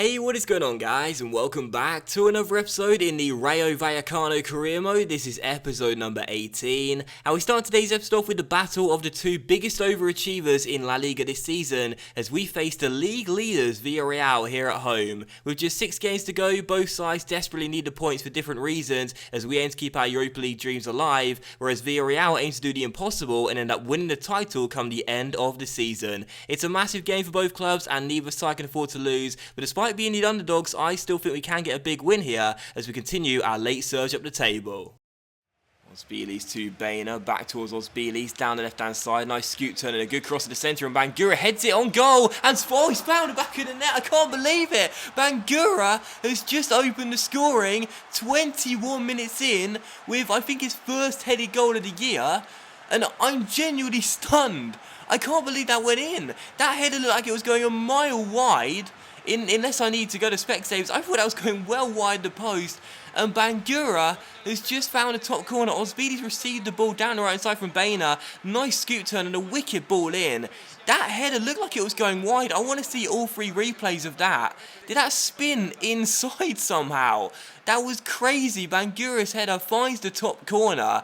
Hey, what is going on, guys, and welcome back to another episode in the Rayo Vallecano career mode. This is episode number 18, and we start today's episode off with the battle of the two biggest overachievers in La Liga this season, as we face the league leaders Villarreal here at home. With just 6 games to go, both sides desperately need the points for different reasons, as we aim to keep our Europa League dreams alive, whereas Villarreal aims to do the impossible and end up winning the title come the end of the season. It's a massive game for both clubs, and neither side can afford to lose, but despite being the underdogs, I still think we can get a big win here as we continue our late surge up the table. Osbili's to Bainer, back towards Osbili's, down the left-hand side, nice scoot turn and a good cross to the centre, and Bangura heads it on goal, and he's found the back of the net. I can't believe it. Bangura has just opened the scoring 21 minutes in with, I think, his first headed goal of the year, and I'm genuinely stunned. I can't believe that went in. That header looked like it was going a mile wide. Unless I need to go to spec saves, I thought that was going well wide the post. And Bangura has just found a top corner. Osbili's received the ball down the right side from Bainer. Nice scoot turn and a wicked ball in. That header looked like it was going wide. I want to see all 3 replays of that. Did that spin inside somehow? That was crazy. Bangura's header finds the top corner.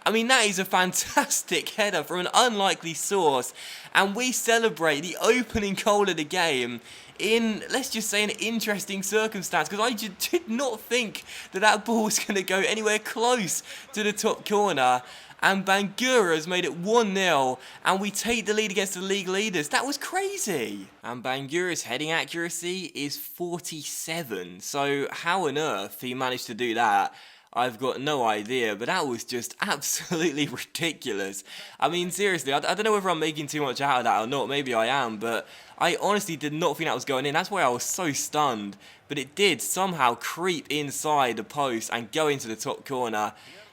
I mean, that is a fantastic header from an unlikely source. And we celebrate the opening goal of the game in, let's just say, an interesting circumstance, because I just did not think that ball was going to go anywhere close to the top corner. And Bangura has made it 1-0, and we take the lead against the league leaders. That was crazy. And Bangura's heading accuracy is 47, so how on earth he managed to do that, I've got no idea, but that was just absolutely ridiculous. I mean, seriously, I don't know whether I'm making too much out of that or not. Maybe I am, but I honestly did not think that was going in. That's why I was so stunned. But it did somehow creep inside the post and go into the top corner.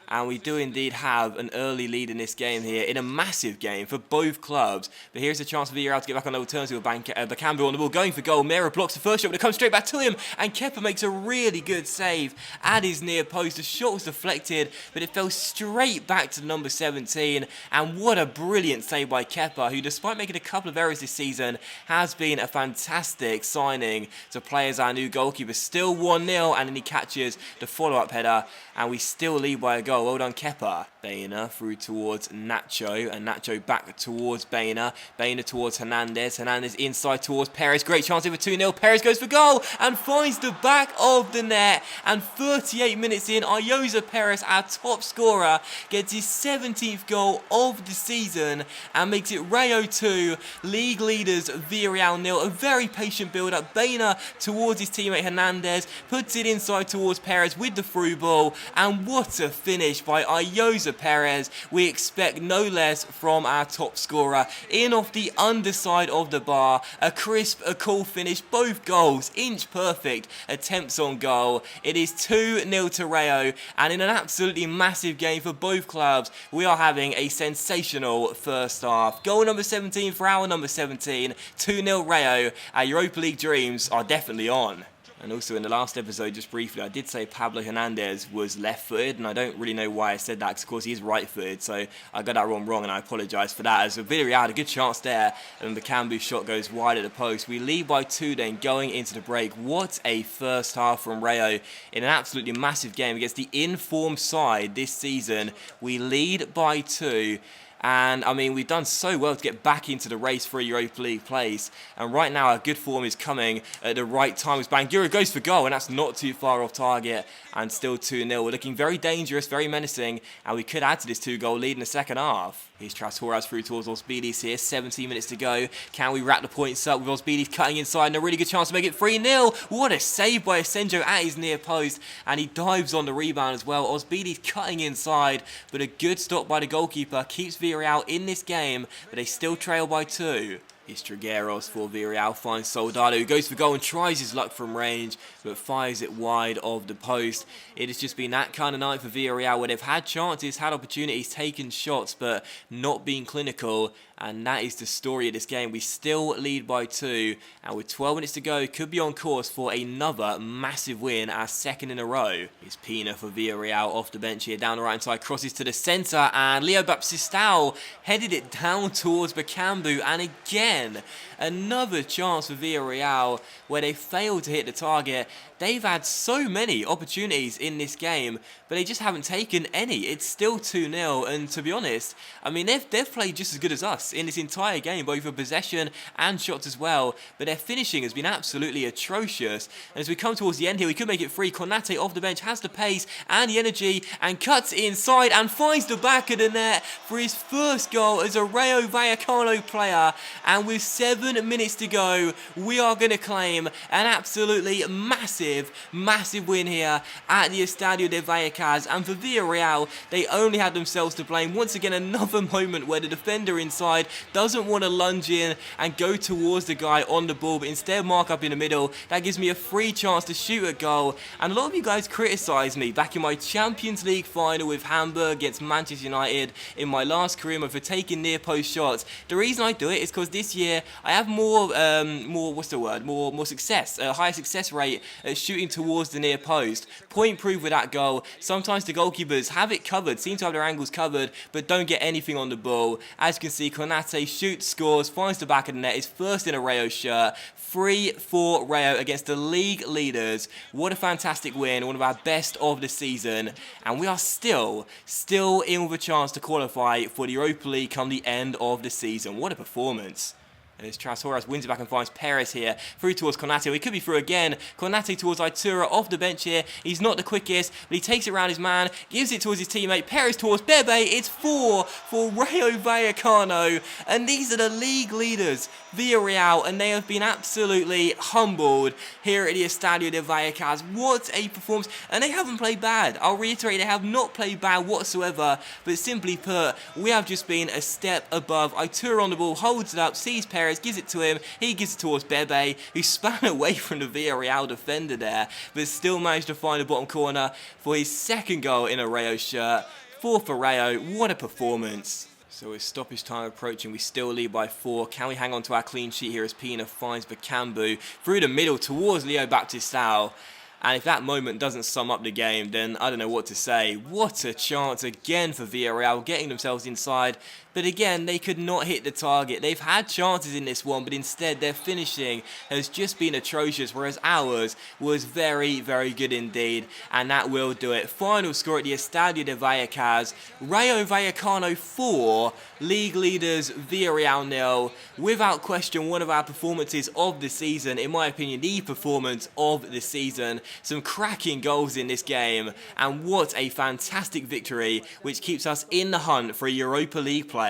And we do indeed have an early lead in this game here, in a massive game for both clubs. But here's a chance for Villarreal to get back on level terms with Vallecano on the ball, going for goal. Mera blocks the first shot, but it comes straight back to him. And Kepa makes a really good save at his near post. The shot was deflected, but it fell straight back to number 17. And what a brilliant save by Kepa, who, despite making a couple of errors this season, has been a fantastic signing to play as our new goalkeeper. Still 1-0, and then he catches the follow-up header, and we still lead by a goal. Well done, Kepa. Bainer through towards Nacho, and Nacho back towards Bainer. Bainer towards Hernandez. Hernandez inside towards Perez. Great chance here for 2-0. Perez goes for goal and finds the back of the net. And 38 minutes in, Ayoza Perez, our top scorer, gets his 17th goal of the season and makes it Rayo 2, league leaders Villarreal 0. A very patient build-up. Bainer towards his teammate Hernandez, puts it inside towards Perez with the through ball, and what a finish by Ayoza Perez. We expect no less from our top scorer. In off the underside of the bar, a crisp, a cool finish, both goals inch perfect attempts on goal. It is 2-0 to Rayo, and in an absolutely massive game for both clubs, we are having a sensational first half. Goal number 17 for our number 17, 2-0 Rayo. Our Europa League dreams are definitely on. And also in the last episode, just briefly, I did say Pablo Hernandez was left-footed, and I don't really know why I said that, because of course he is right-footed, so I got that wrong, and I apologise for that. As Villarreal had a good chance there, and the Cambu shot goes wide at the post. We lead by 2 then, going into the break. What a first half from Rayo in an absolutely massive game against the in-form side this season. We lead by 2. And, I mean, we've done so well to get back into the race for a Europa League place. And right now, our good form is coming at the right time as Bangura goes for goal, and that's not too far off target. And still 2-0. We're looking very dangerous, very menacing, and we could add to this 2-goal lead in the second half. Here's Tras through towards Osbili's here. 17 minutes to go. Can we wrap the points up with Osbili's cutting inside and a really good chance to make it 3-0? What a save by Asenjo at his near post, and he dives on the rebound as well. Osbili's cutting inside, but a good stop by the goalkeeper keeps Villarreal in this game, but they still trail by 2. It's Trigueros for Villarreal, finds Soldado, who goes for goal and tries his luck from range, but fires it wide of the post. It has just been that kind of night for Villarreal, where they've had chances, had opportunities, taken shots, but not been clinical. And that is the story of this game. We still lead by 2, and with 12 minutes to go, could be on course for another massive win, our second in a row. It's Pina for Villarreal off the bench here, down the right-hand side, crosses to the centre, and Leo Baptistao headed it down towards Bakambu, and again, another chance for Villarreal where they failed to hit the target. They've had so many opportunities in this game, but they just haven't taken any. It's still 2-0, and to be honest, I mean, they've played just as good as us in this entire game, both for possession and shots as well, but their finishing has been absolutely atrocious. And as we come towards the end here, we could make it free. Konate off the bench has the pace and the energy, and cuts inside and finds the back of the net for his first goal as a Rayo Vallecano player. And with 7 minutes to go, we are going to claim an absolutely massive win here at the Estadio de Vallecas. And for Villarreal, they only had themselves to blame. Once again, another moment where the defender inside doesn't want to lunge in and go towards the guy on the ball, but instead mark up in the middle. That gives me a free chance to shoot a goal. And a lot of you guys criticised me back in my Champions League final with Hamburg against Manchester United in my last career mode for taking near post shots. The reason I do it is because this year I have more success, a higher success rate at shooting towards the near post. Point proved with that goal. Sometimes the goalkeepers have it covered, seem to have their angles covered, but don't get anything on the ball. As you can see, Konate shoots, scores, finds the back of the net, is first in a Rayo shirt. 3-4 Rayo against the league leaders. What a fantastic win, one of our best of the season. And we are still in with a chance to qualify for the Europa League come the end of the season. What a performance. And as Trashoras wins it back and finds Perez here, through towards Konate. He could be through again. Konate towards Aitura off the bench here. He's not the quickest, but he takes it around his man, gives it towards his teammate. Perez towards Bebe. It's 4 for Rayo Vallecano. And these are the league leaders, Villarreal, and they have been absolutely humbled here at the Estadio de Vallecas. What a performance. And they haven't played bad. I'll reiterate, they have not played bad whatsoever. But simply put, we have just been a step above. Aitura on the ball, holds it up, sees Perez, gives it to him, he gives it towards Bebe, who span away from the Villarreal defender there, but still managed to find the bottom corner for his second goal in a Rayo shirt. 4 for Rayo, what a performance. So with stoppage time approaching, we still lead by 4. Can we hang on to our clean sheet here as Pina finds Bakambu through the middle towards Leo Baptistao? And if that moment doesn't sum up the game, then I don't know what to say. What a chance again for Villarreal, getting themselves inside. But again, they could not hit the target. They've had chances in this one, but instead their finishing has just been atrocious, whereas ours was very good indeed. And that will do it. Final score at the Estadio de Vallecas. Rayo Vallecano 4, league leaders Villarreal 0. Without question, one of our performances of the season. In my opinion, the performance of the season. Some cracking goals in this game. And what a fantastic victory, which keeps us in the hunt for a Europa League place.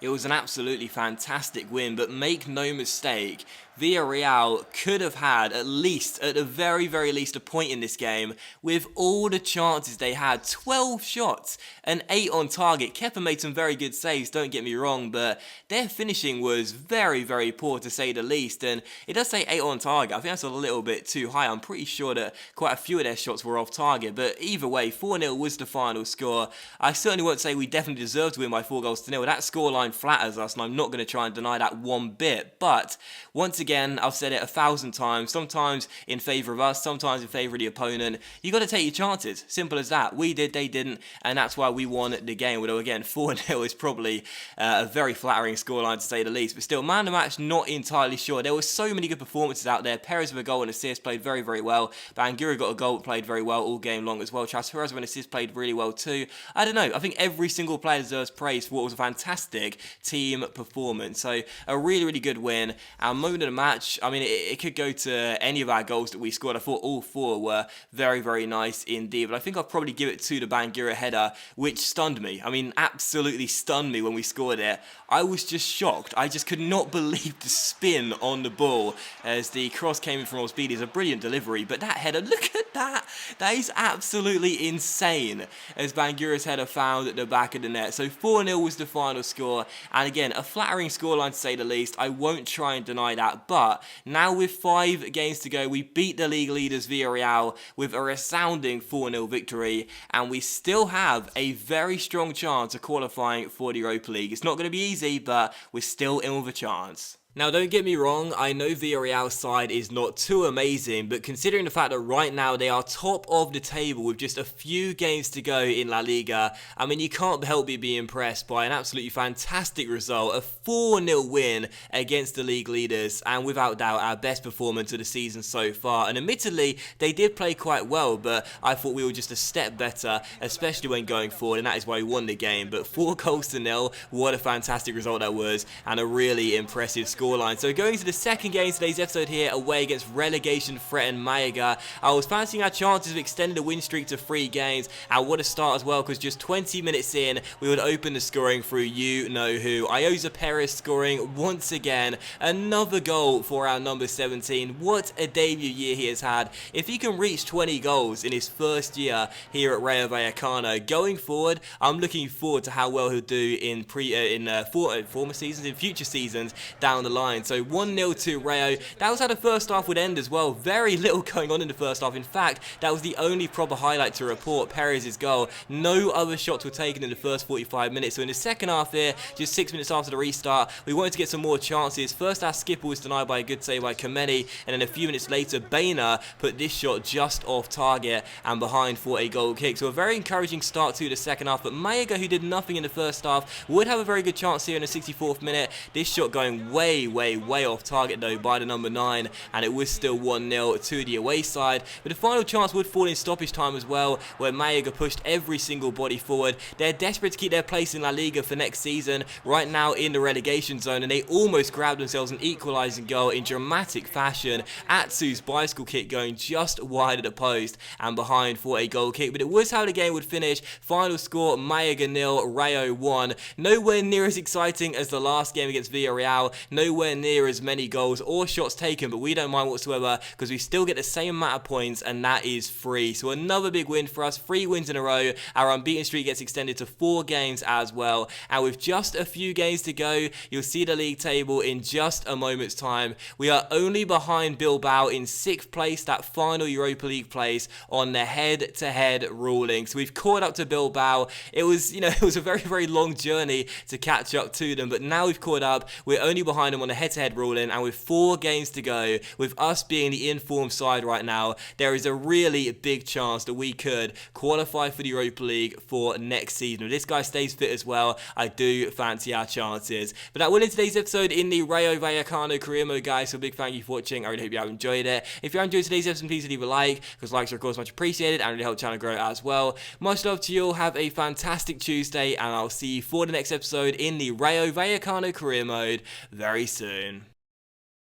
It was an absolutely fantastic win, but make no mistake, Villarreal could have had at the very least, a point in this game with all the chances they had. 12 shots and 8 on target. Kepa made some very good saves, don't get me wrong, but their finishing was very poor to say the least. And it does say 8 on target. I think that's a little bit too high. I'm pretty sure that quite a few of their shots were off target, but either way, 4-0 was the final score. I certainly won't say we definitely deserved to win by 4-0. That scoreline flatters us, and I'm not going to try and deny that one bit. But once again, I've said it 1,000 times, sometimes in favour of us, sometimes in favour of the opponent. You got to take your chances, simple as that. We did, they didn't, and that's why we won the game. Although again, 4-0 is probably a very flattering scoreline to say the least, but still, man of the match, not entirely sure. There were so many good performances out there. Perez with a goal and assist, played very well. Bangura got a goal, played very well all game long as well. Trashoras with an assist, played really well too. I don't know, I think every single player deserves praise for what was a fantastic team performance. So a really good win. Our moment of the match, I mean, it could go to any of our goals that we scored. I thought all 4 were very nice indeed, but I think I'll probably give it to the Bangura header, which stunned me. I mean, absolutely stunned me when we scored it. I was just shocked. I just could not believe the spin on the ball as the cross came in from all speed. It's a brilliant delivery, but that header, look at that. That is absolutely insane as Bangura's header found at the back of the net. So 4-0 was the final score, and again, a flattering scoreline to say the least. I won't try and deny that, but now with 5 games to go, we beat the league leaders Villarreal with a resounding 4-0 victory, and we still have a very strong chance of qualifying for the Europa League. It's not going to be easy, but we're still in with a chance. Now, don't get me wrong, I know Villarreal's side is not too amazing, but considering the fact that right now they are top of the table with just a few games to go in La Liga, I mean, you can't help but be impressed by an absolutely fantastic result, a 4-0 win against the league leaders, and without doubt our best performance of the season so far. And admittedly, they did play quite well, but I thought we were just a step better, especially when going forward, and that is why we won the game. But 4-0, what a fantastic result that was, and a really impressive score. So going to the second game of today's episode here, away against relegation-threatened Malaga. I was fancying our chances of extending the win streak to 3 games, and what a start as well, because just 20 minutes in, we would open the scoring through you-know-who. Iosa Perez scoring once again, another goal for our number 17. What a debut year he has had. If he can reach 20 goals in his first year here at Rayo Vallecano, going forward, I'm looking forward to how well he'll do in former seasons, in future seasons down the line. So 1-0 to Rayo. That was how the first half would end as well. Very little going on in the first half. In fact, that was the only proper highlight to report, Perez's goal. No other shots were taken in the first 45 minutes. So in the second half here, just 6 minutes after the restart, we wanted to get some more chances. First, our skipper was denied by a good save by Kameni, and then a few minutes later, Baena put this shot just off target and behind for a goal kick. So a very encouraging start to the second half, but Malaga, who did nothing in the first half, would have a very good chance here in the 64th minute. This shot going way off target though by the number 9, and it was still 1-0 to the away side. But the final chance would fall in stoppage time as well, where Malaga pushed every single body forward. They're desperate to keep their place in La Liga for next season, right now in the relegation zone, and they almost grabbed themselves an equalising goal in dramatic fashion. Atsu's bicycle kick going just wide of the post and behind for a goal kick. But it was how the game would finish. Final score, Malaga 0, Rayo 1. Nowhere near as exciting as the last game against Villarreal, nowhere near as many goals or shots taken, but we don't mind whatsoever because we still get the same amount of points, and that is 3. So another big win for us, 3 wins in a row. Our unbeaten streak gets extended to 4 games as well, and with just a few games to go, you'll see the league table in just a moment's time. We are only behind Bilbao in 6th place, that final Europa League place, on the head-to-head ruling. So we've caught up to Bilbao. It was, it was a very long journey to catch up to them, but now we've caught up. We're only behind them on the head-to-head ruling, and with 4 games to go, with us being the informed side right now, there is a really big chance that we could qualify for the Europa League for next season. If this guy stays fit as well, I do fancy our chances. But that will end today's episode in the Rayo Vallecano career mode, guys. So a big thank you for watching. I really hope you have enjoyed it. If you have enjoyed today's episode, please leave a like, because likes are of course much appreciated and really help the channel grow as well. Much love to you all. Have a fantastic Tuesday, and I'll see you for the next episode in the Rayo Vallecano career mode very soon.